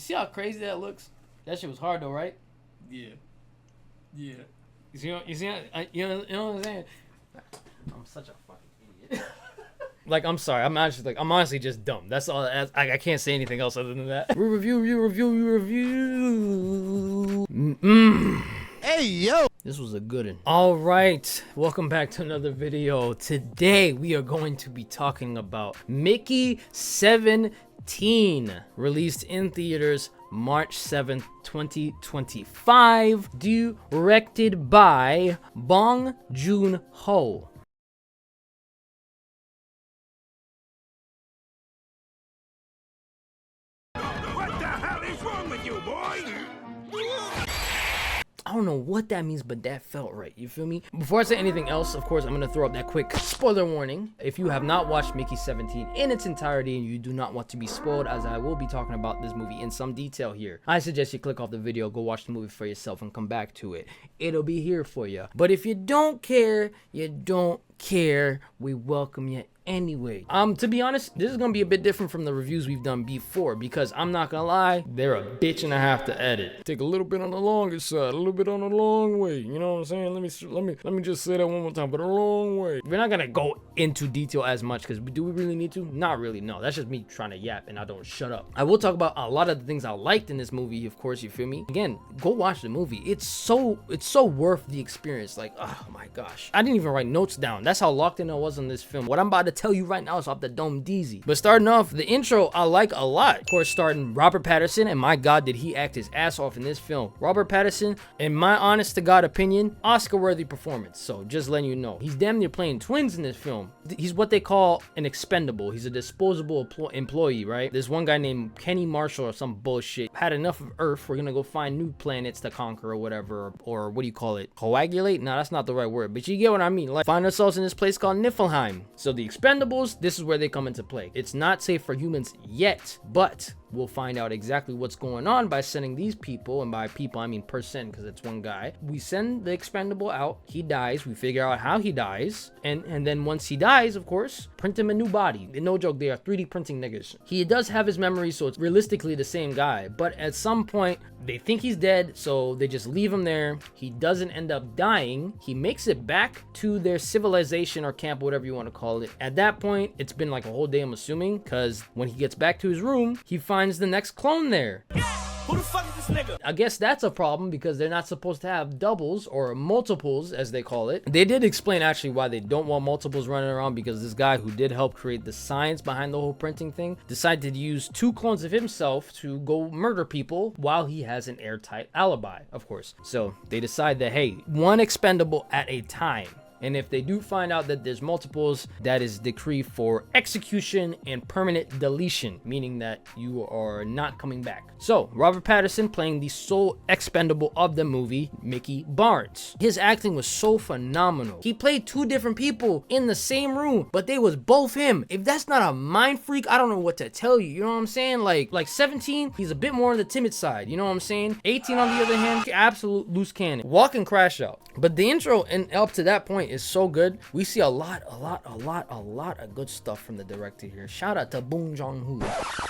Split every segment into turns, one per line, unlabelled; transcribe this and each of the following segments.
see how crazy that looks? That shit was hard though, right?
Yeah. Yeah.
You know what I'm saying? I'm such a fucking idiot. Like, I'm sorry. I'm honestly just dumb. That's all. I can't say anything else other than that. Review.
Hey, yo!
This was a good one. All right. Welcome back to another video. Today, we are going to be talking about Mickey 17, released in theaters March 7th, 2025, directed by Bong Joon Ho.
What the hell is wrong with you, boy?
I don't know what that means, but that felt right. You feel me? Before I say anything else, of course, I'm going to throw up that quick spoiler warning. If you have not watched Mickey 17 in its entirety and you do not want to be spoiled, as I will be talking about this movie in some detail here, I suggest you click off the video, go watch the movie for yourself and come back to it. It'll be here for you. But if you don't care, you don't care. We welcome you anyway. To be honest, this is gonna be a bit different from the reviews we've done before, because I'm not gonna lie, they're a bitch and a half to edit. Take a little bit on the longer side, a little bit on the long way. You know what I'm saying? Let me just say that one more time, but a long way. We're not gonna go into detail as much, because do we really need to? Not really. No, that's just me trying to yap and I don't shut up. I will talk about a lot of the things I liked in this movie, of course. You feel me? Again, go watch the movie. It's so worth the experience. Like, oh my gosh, I didn't even write notes down. That's how locked in I was on this film. What I'm about to tell you right now is off the dome deezy. But starting off, the intro I like a lot. Of course, starting Robert Pattinson, and my god did he act his ass off in this film. Robert Pattinson, in my honest to god opinion, Oscar worthy performance. So just letting you know, he's damn near playing twins in this film. He's what they call an expendable. He's a disposable employee, right? There's one guy named Kenny Marshall or some bullshit. Had enough of Earth, we're gonna go find new planets to conquer or whatever, or what do you call it, coagulate? No, that's not the right word, but you get what I mean. Like, find ourselves in this place called Niflheim. So the expendables, this is where they come into play. It's not safe for humans yet, but we'll find out exactly what's going on by sending these people, and by people I mean person, because it's one guy. We send the expendable out, he dies, we figure out how he dies, and then once he dies, of course, print him a new body. No joke, they are 3D printing niggas. He does have his memories, so it's realistically the same guy, but at some point they think he's dead, so they just leave him there. He doesn't end up dying. He makes it back to their civilization or camp, whatever you want to call it. At that point, it's been like a whole day, I'm assuming, because when he gets back to his room, he finds the next clone there.
Who the fuck is this nigga?
I guess that's a problem, because they're not supposed to have doubles or multiples, as they call it. They did explain actually why they don't want multiples running around, because this guy who did help create the science behind the whole printing thing decided to use 2 clones of himself to go murder people while he has an airtight alibi, of course. So they decide that, hey, one expendable at a time. And if they do find out that there's multiples, that is decree for execution and permanent deletion, meaning that you are not coming back. So Robert Pattinson playing the sole expendable of the movie, Mickey Barnes. His acting was so phenomenal. He played 2 different people in the same room, but they was both him. If that's not a mind freak, I don't know what to tell you. You know what I'm saying? Like 17, he's a bit more on the timid side. You know what I'm saying? 18 on the other hand, absolute loose cannon. Walk and crash out. But the intro and up to that point is so good. We see a lot of good stuff from the director here. Shout out to Bong Joon Ho.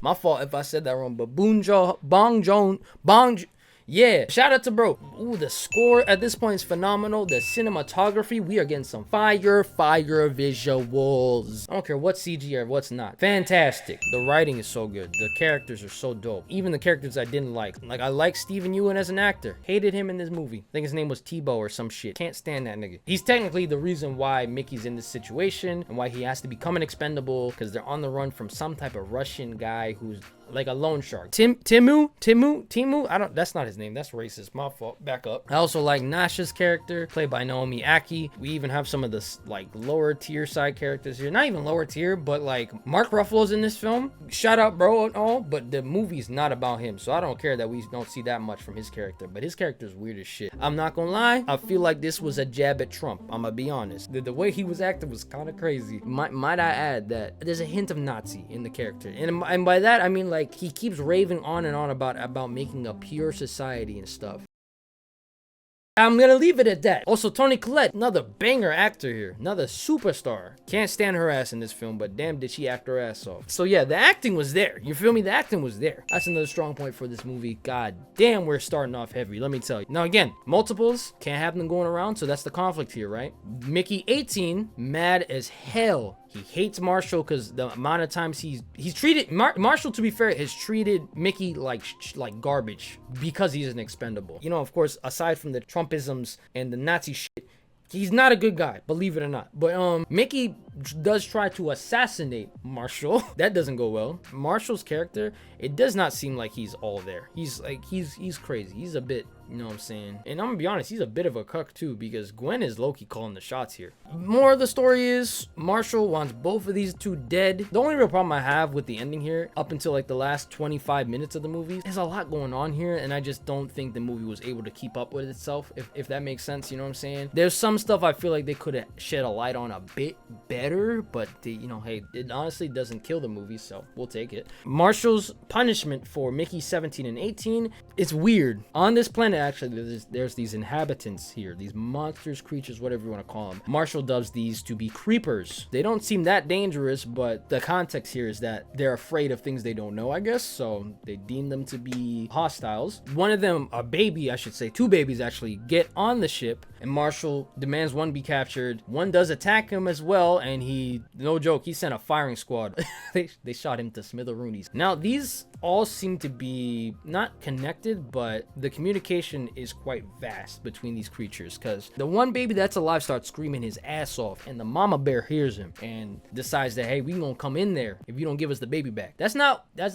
My fault if I said that wrong, but yeah, shout out to bro. Ooh, the score at this point is phenomenal. The cinematography, we are getting some fire visuals. I don't care what CG or what's not. Fantastic. The writing is so good. The characters are so dope. Even the characters I didn't like. Like, I like Steven Yeun as an actor. Hated him in this movie. I think his name was Tebow or some shit. Can't stand that nigga. He's technically the reason why Mickey's in this situation and why he has to become an expendable, because they're on the run from some type of Russian guy who's like a loan shark. Timu? That's not his name. That's racist. My fault. Back up. I also like Nasha's character, played by Naomi Aki. We even have some of the like lower tier side characters here. Not even lower tier, but like Mark Ruffalo's in this film. Shout out bro and all, but the movie's not about him, so I don't care that we don't see that much from his character, but his character's weird as shit. I'm not gonna lie, I feel like this was a jab at Trump. I'm gonna be honest. The way he was acting was kind of crazy. Might I add that there's a hint of Nazi in the character, and by that I mean, like, he keeps raving on and on about making a pure society and stuff. I'm gonna leave it at that. Also, Toni Collette, another banger actor here, another superstar. Can't stand her ass in this film, but damn did she act her ass off. So yeah, the acting was there. You feel me? The acting was there. That's another strong point for this movie. God damn, we're starting off heavy, let me tell you. Now again, multiples, can't have them going around, so that's the conflict here, right? Mickey 18, mad as hell. He hates Marshall because the amount of times he's treated Marshall, to be fair, has treated Mickey like garbage because he's an expendable. You know, of course, aside from the Trumpisms and the Nazi shit, he's not a good guy, believe it or not. But Mickey does try to assassinate Marshall. That doesn't go well. Marshall's character, it does not seem like he's all there. He's crazy. He's a bit, you know what I'm saying? And I'm gonna be honest, he's a bit of a cuck too, because Gwen is low-key calling the shots here. More of the story is Marshall wants both of these two dead. The only real problem I have with the ending here, up until like the last 25 minutes of the movie, there's a lot going on here, and I just don't think the movie was able to keep up with itself, if that makes sense, you know what I'm saying? There's some stuff I feel like they could have shed a light on a bit better, but you know, hey, it honestly doesn't kill the movie, so we'll take it. Marshall's punishment for Mickey 17 and 18, it's weird. On this planet, actually, there's these inhabitants here, these monsters, creatures, whatever you want to call them. Marshall dubs these to be creepers. They don't seem that dangerous, but the context here is that they're afraid of things they don't know, I guess, so they deem them to be hostiles. One of them, a baby, I should say, two babies actually, get on the ship, and Marshall demands one be captured. One does attack him as well, and he, no joke, he sent a firing squad. they shot him to smitheroonies. Now, these all seem to be not connected, but the communication is quite vast between these creatures, because the one baby that's alive starts screaming his ass off, and the mama bear hears him and decides that, hey, we gonna come in there if you don't give us the baby back.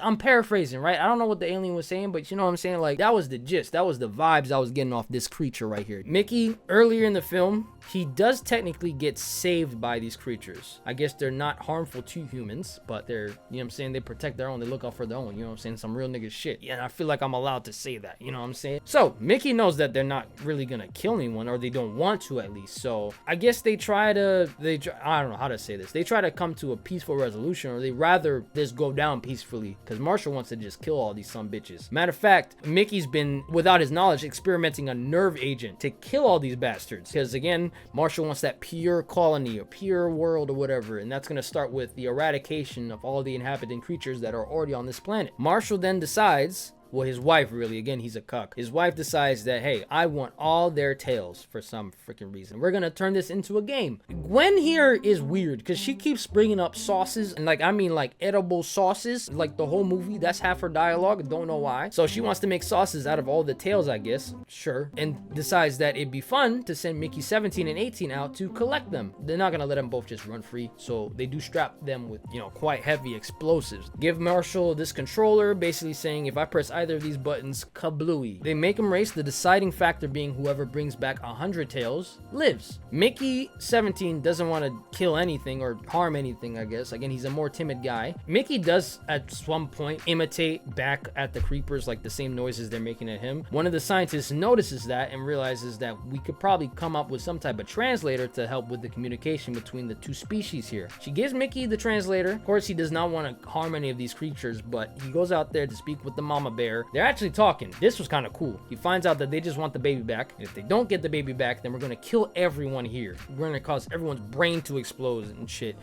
I'm paraphrasing, right? I don't know what the alien was saying, but you know what I'm saying? Like, that was the gist, that was the vibes I was getting off this creature right here. Mickey, earlier in the film, he does technically get saved by these creatures. I guess they're not harmful to humans, but they're, you know what I'm saying, they protect their own, they look out for their own, you know what I'm saying? Some real nigga shit. Yeah, and I feel like I'm allowed to say that, you know what I'm saying? So Mickey knows that they're not really gonna kill anyone, or they don't want to, at least. So I guess I don't know how to say this, they try to come to a peaceful resolution, or they rather just go down peacefully, because Marshall wants to just kill all these some bitches. Matter of fact, Mickey's been, without his knowledge, experimenting a nerve agent to kill all these bastards, because again, Marshall wants that pure colony, or pure world, or whatever, and that's gonna start with the eradication of all the inhabitant creatures that are already on this planet. Marshall then decides, well, his wife, really, again, he's a cuck. His wife decides that, hey, I want all their tails for some freaking reason. We're gonna turn this into a game. Gwen here is weird because she keeps bringing up sauces, and like edible sauces, like the whole movie. That's half her dialogue. Don't know why. So she wants to make sauces out of all the tails, I guess. Sure. And decides that it'd be fun to send Mickey 17 and 18 out to collect them. They're not gonna let them both just run free, so they do strap them with, you know, quite heavy explosives. Give Marshall this controller, basically saying, if I press either of these buttons, kablooey. They make him race, the deciding factor being whoever brings back 100 tails lives. Mickey 17 doesn't want to kill anything or harm anything, I guess. Again, he's a more timid guy. Mickey does at some point imitate back at the creepers, like the same noises they're making at him. One of the scientists notices that and realizes that we could probably come up with some type of translator to help with the communication between the two species here. She gives Mickey the translator. Of course, he does not want to harm any of these creatures, but he goes out there to speak with the mama bear. They're actually talking. This was kind of cool. He finds out that they just want the baby back. And if they don't get the baby back, then we're going to kill everyone here. We're going to cause everyone's brain to explode and shit.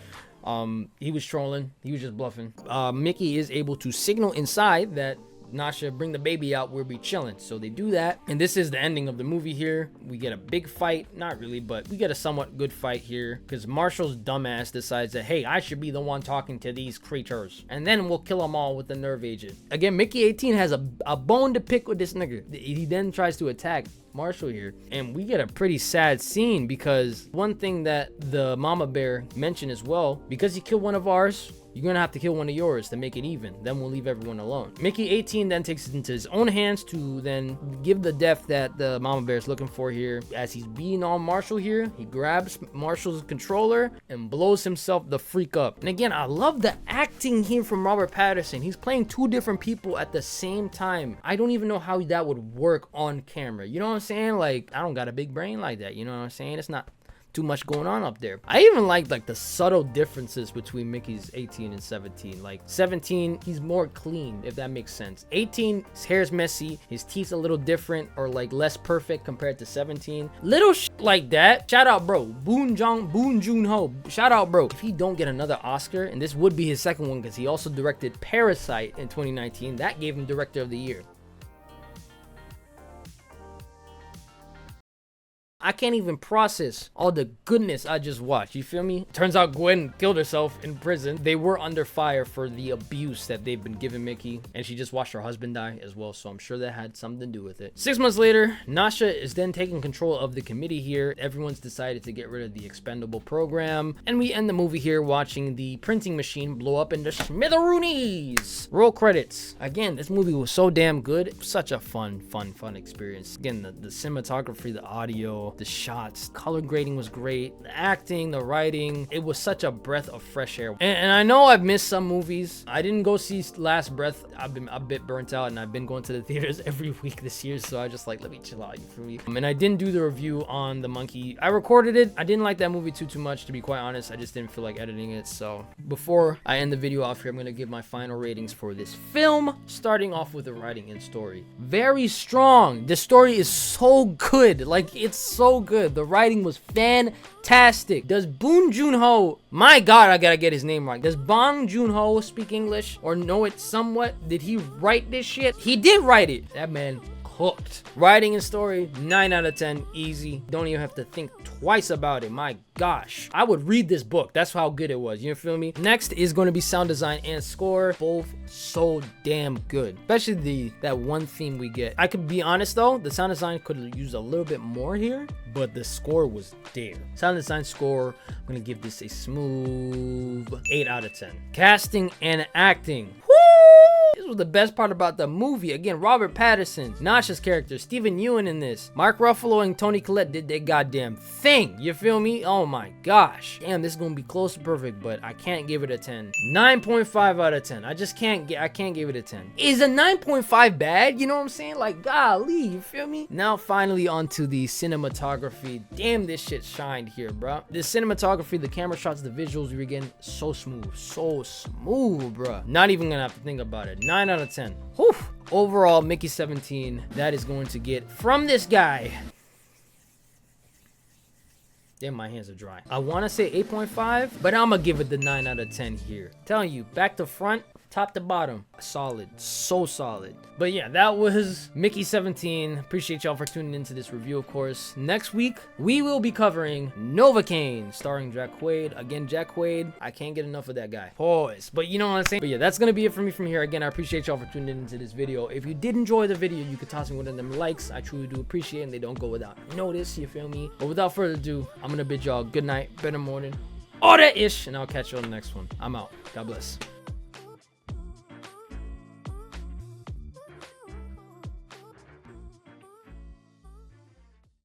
He was trolling. He was just bluffing. Mickey is able to signal inside that Nasha, bring the baby out, we'll be chilling. So they do that, and this is the ending of the movie here. We get a big fight, not really, but we get a somewhat good fight here, because Marshall's dumbass decides that, hey, I should be the one talking to these creatures, and then we'll kill them all with the nerve agent. Again, Mickey 18 has a bone to pick with this nigga. He then tries to attack Marshall here, and we get a pretty sad scene, because one thing that the mama bear mentioned as well, because he killed one of ours, you're gonna have to kill one of yours to make it even. Then we'll leave everyone alone. Mickey 18 then takes it into his own hands to then give the death that the mama bear is looking for here. As he's beating on Marshall here, he grabs Marshall's controller and blows himself the freak up. And again, I love the acting here from Robert Pattinson. He's playing two different people at the same time. I don't even know how that would work on camera. You know what I'm saying? Like, I don't got a big brain like that. You know what I'm saying? It's not too much going on up there. I even like the subtle differences between Mickey's 18 and 17. Like 17, he's more clean, if that makes sense. 18, his hair's messy, his teeth's a little different or like less perfect compared to 17. Little like that. Shout out, bro. Bong Joon Ho. Shout out, bro. If he don't get another Oscar, and this would be his second one because he also directed Parasite in 2019, that gave him Director of the Year. I can't even process all the goodness I just watched. You feel me? Turns out Gwen killed herself in prison. They were under fire for the abuse that they've been giving Mickey, and she just watched her husband die as well, so I'm sure that had something to do with it. 6 months later, Nasha is then taking control of the committee here. Everyone's decided to get rid of the expendable program, and we end the movie here watching the printing machine blow up in the smitheroonies. Roll credits. Again, this movie was so damn good. Such a fun experience. Again, the cinematography, the audio, the shots, color grading was great, the acting, the writing, it was such a breath of fresh air. And I know I've missed some movies. I didn't go see Last Breath. I've been a bit burnt out, and I've been going to the theaters every week this year, so I just like, let me chill out, you feel me? And I didn't do the review on The Monkey. I recorded it. I didn't like that movie too much, to be quite honest. I just didn't feel like editing it. So before I end the video off here, I'm gonna give my final ratings for this film, starting off with the writing and story. Very strong. The story is so good. Like, it's so good. The writing was fantastic. Does Bong Joon Ho, my god, I gotta get his name right. Does Bong Joon Ho speak English or know it somewhat? Did he write this shit? He did write it. That man cooked. Writing and story, 9 out of 10, easy. Don't even have to think twice about it. My gosh, I would read this book. That's how good it was. You feel me? Next is going to be sound design and score. Both so damn good, especially that one theme we get. I could be honest though, the sound design could use a little bit more here, but the score was there. Sound design, score, I'm gonna give this a smooth 8 out of 10. Casting and acting, this was the best part about the movie. Again, Robert Pattinson, Nasha's character, Stephen Ewan in this, Mark Ruffalo and Toni Collette did their goddamn thing. You feel me? Oh my gosh. Damn, this is gonna be close to perfect, but I can't give it a 10. 9.5 out of 10. I can't give it a 10. Is a 9.5 bad? You know what I'm saying? Like, golly, you feel me? Now finally onto the cinematography. Damn, this shit shined here, bro. The cinematography, the camera shots, the visuals, you're getting so smooth, bro. Not even gonna have to think about it. 9 out of 10. Whew. Overall, Mickey 17, that is going to get from this guy. Damn, my hands are dry. I want to say 8.5, but I'm gonna give it the 9 out of 10 here. Telling you, back to front, top to bottom, solid, so solid. But yeah, that was Mickey 17. Appreciate y'all for tuning into this review, of course. Next week, we will be covering Novocaine, starring Jack Quaid. Again, Jack Quaid, I can't get enough of that guy. Pause. But you know what I'm saying? But yeah, that's gonna be it for me from here. Again, I appreciate y'all for tuning into this video. If you did enjoy the video, you could toss me one of them likes. I truly do appreciate it, and they don't go without notice, you feel me? But without further ado, I'm gonna bid y'all good night, better morning, all that ish, and I'll catch you on the next one. I'm out. God bless.